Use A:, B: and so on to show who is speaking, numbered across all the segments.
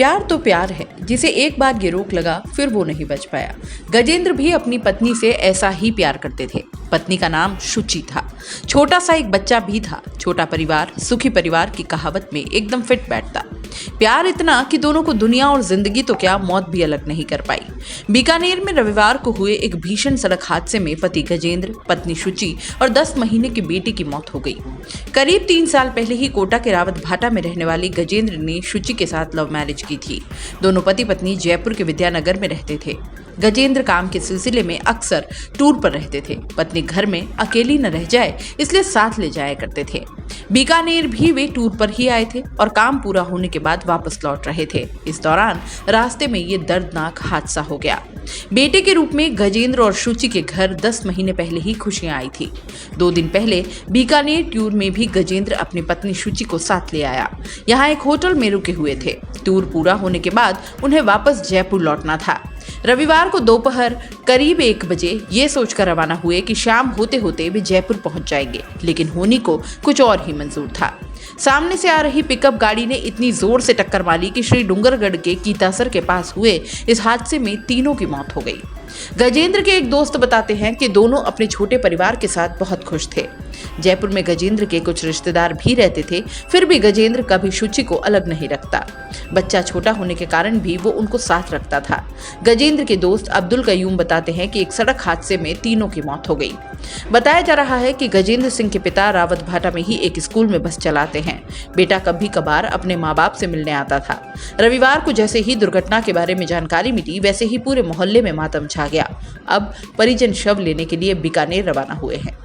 A: प्यार तो प्यार है, जिसे एक बार ये रोक लगा फिर वो नहीं बच पाया। गजेंद्र भी अपनी पत्नी से ऐसा ही प्यार करते थे। पत्नी का नाम शुचि था। छोटा सा एक बच्चा भी था। छोटा परिवार सुखी परिवार की कहावत में एकदम फिट बैठता। प्यार इतना कि दोनों को दुनिया और जिंदगी तो क्या मौत भी अलग नहीं कर पाई। बीकानेर में रविवार को हुए एक भीषण सड़क हादसे में पति गजेंद्र, पत्नी शुचि और 10 महीने की बेटी की मौत हो गई। करीब 3 साल पहले ही कोटा के रावत भाटा में रहने वाली गजेंद्र ने शुचि के साथ लव मैरिज की थी। दोनों पति पत्नी जयपुर के विद्यानगर में रहते थे। गजेंद्र काम के सिलसिले में अक्सर टूर पर रहते थे। पत्नी घर में अकेली न रह जाए इसलिए साथ ले जाया करते थे। बीकानेर भी वे टूर पर ही आए थे और काम पूरा होने के बाद वापस लौट रहे थे। इस दौरान रास्ते में ये दर्दनाक हादसा हो गया। बेटे के रूप में गजेंद्र और शुचि के घर 10 महीने पहले ही खुशियां आई थी। 2 दिन पहले बीकानेर टूर में भी गजेंद्र अपनी पत्नी शुचि को साथ ले आया। यहाँ एक होटल में रुके हुए थे। टूर पूरा होने के बाद उन्हें वापस जयपुर लौटना था। रविवार को दोपहर करीब 1 बजे ये सोचकर रवाना हुए कि शाम होते होते वे जयपुर पहुंच जाएंगे, लेकिन होनी को कुछ और ही मंजूर था। सामने से आ रही पिकअप गाड़ी ने इतनी जोर से टक्कर मारी कि श्री डूंगरगढ़ के कीतासर के पास हुए इस हादसे में तीनों की मौत हो गई। गजेंद्र के एक दोस्त बताते हैं कि दोनों अपने छोटे परिवार के साथ बहुत खुश थे। जयपुर में गजेंद्र के कुछ रिश्तेदार भी रहते थे, फिर भी गजेंद्र कभी शुचि को अलग नहीं रखता। बच्चा छोटा होने के कारण भी वो उनको साथ रखता था। गजेंद्र के दोस्त अब्दुल कयूम बताते हैं कि एक सड़क हादसे में तीनों की मौत हो गई। बताया जा रहा है कि गजेंद्र सिंह के पिता रावत भाटा में ही एक स्कूल में बस चलाते हैं। बेटा कभी कभार अपने माँ बाप से मिलने आता था। रविवार को जैसे ही दुर्घटना के बारे में जानकारी मिली, वैसे ही पूरे मोहल्ले में मातम छा गया। अब परिजन शव लेने के लिए बीकानेर रवाना हुए हैं।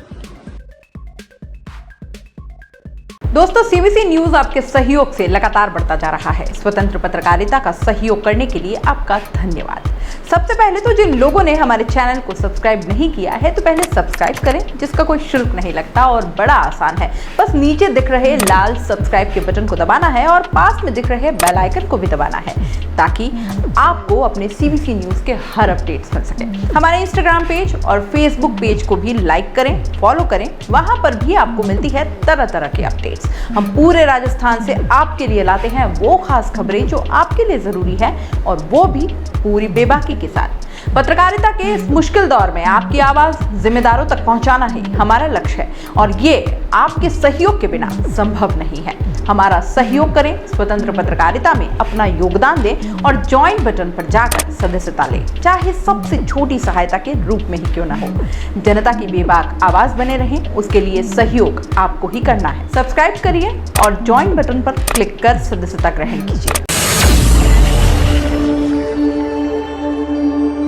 B: दोस्तों, सीबीसी न्यूज आपके सहयोग से लगातार बढ़ता जा रहा है। स्वतंत्र पत्रकारिता का सहयोग करने के लिए आपका धन्यवाद। सबसे पहले तो जिन लोगों ने हमारे चैनल को सब्सक्राइब नहीं किया है, तो पहले सब्सक्राइब करें, जिसका कोई शुल्क नहीं लगता और बड़ा आसान है। बस नीचे दिख रहे लाल सब्सक्राइब के बटन को दबाना है और पास में दिख रहे बेल आइकन को भी दबाना है, ताकि आपको अपने सीबीसी न्यूज के हर अपडेट्स मिल सके। हमारे इंस्टाग्राम पेज और फेसबुक पेज को भी लाइक करें, फॉलो करें। वहां पर भी आपको मिलती है तरह तरह के अपडेट्स। हम पूरे राजस्थान से आपके लिए लाते हैं वो खास खबरें जो आपके लिए जरूरी है, और वो भी पूरी बेबाकी के साथ। पत्रकारिता के इस मुश्किल दौर में आपकी आवाज जिम्मेदारों तक पहुंचाना ही हमारा लक्ष्य है, और ये आपके सहयोग के बिना संभव नहीं है। हमारा सहयोग करें, स्वतंत्र पत्रकारिता में अपना योगदान दें और ज्वाइन बटन पर जाकर सदस्यता लें, चाहे सबसे छोटी सहायता के रूप में ही क्यों न हो। जनता की बेबाक आवाज बने रहें, उसके लिए सहयोग आपको ही करना है। सब्सक्राइब करिए और ज्वाइन बटन पर क्लिक कर सदस्यता ग्रहण कीजिए।